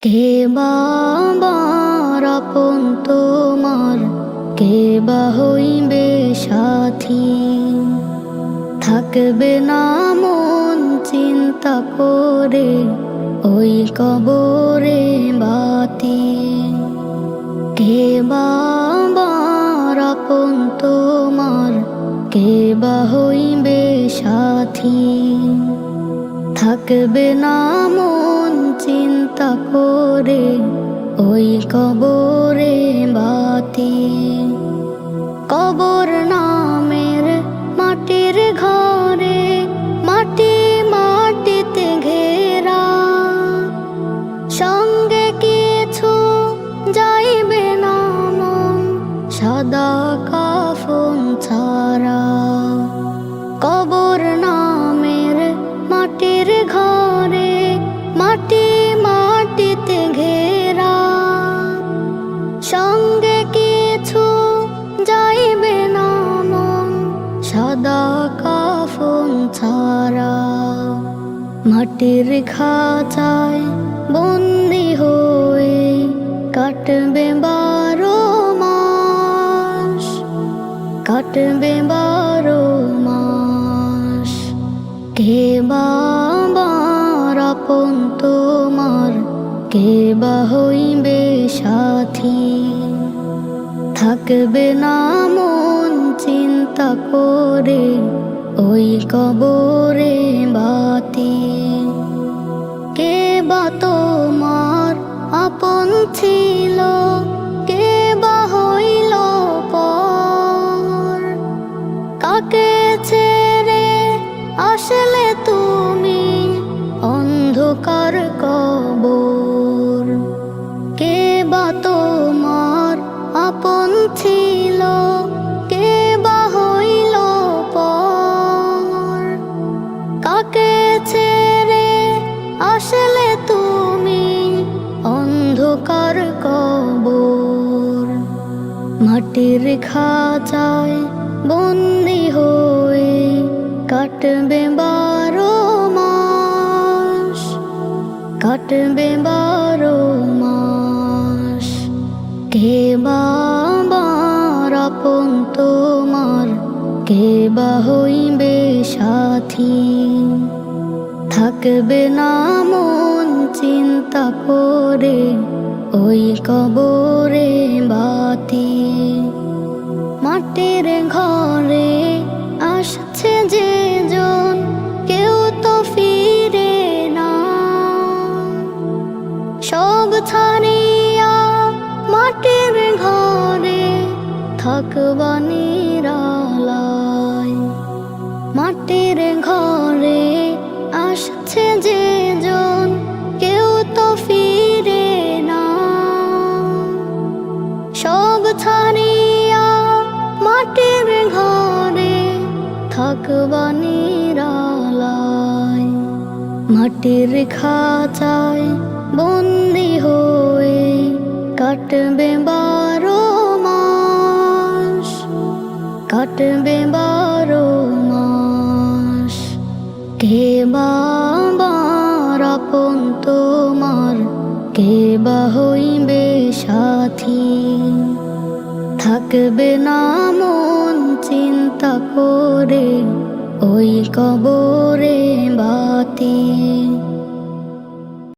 কে বা আমার আপন তোমার, কে বা হইবে সাথী। থাকবে না মন চিন্তা করে ওই কবরে বাতি। কে বা আমার আপন তোমার, কে বা হইবে সাথী। থাকবে না মন চিন্তা করে ওই কবরে বাতি। কবর নামের মাটির ঘরে, মাটি মাটিতে ঘেরা, সঙ্গে কিছু যাইবে না মন সাদা কাফন ছাড়া। কবর নামের মাটির ঘরে, মাটি মাটিতে ঘেরা, সঙ্গে কিছু যাইবে না মন সাদা কাফন ছাড়া। মাটির খাঁচায় বন্দি হয়ে কাটবে 12 মাস, কাটবে 12 মাস। কে বা আমার আপন তোমার, কে বা হইবে সাথী। থাকবে না মন চিন্তা করে ওই কবরে বাতি। কে বা তোমার আপন ছিল, কে বা হইল পর। কাকে ছেড়ে আসলে তুমি অন্ধকার কবর। কে বা তোমার আপন ছিল, কে বা হইল পর। কাকে ছেড়ে আসলে তুমি অন্ধকার কবর। মাটির খাঁচায় বন্দি হয়ে কাটবে 12 মাস, কাটবে 12 মাস। কে বা আমার আপন তোমার, কে বা হইবে সাথী। থাকবে না মন চিন্তা করে ওই কবরে বাতি। মাটির ঘরে আসছে যে জন, কেউ তো ফিরে না। সব ছাড়িয়া মাটির ঘরে থাকবা নিরালায়। মাটির ঘরে আসছে যে জন, কেউ তো ফিরে না। সব ছাড়িয়া মাটির ঘরে থাকবা নিরালায়। মাটির খাঁচায় বন্দি হয়ে কাটবে 12 মাস, কাটবে 12 মাস। কে বা আমার আপন তোমার, কে বা হইবে সাথী। থাকবে না মন চিন্তা করে ওই কবরে বাতি।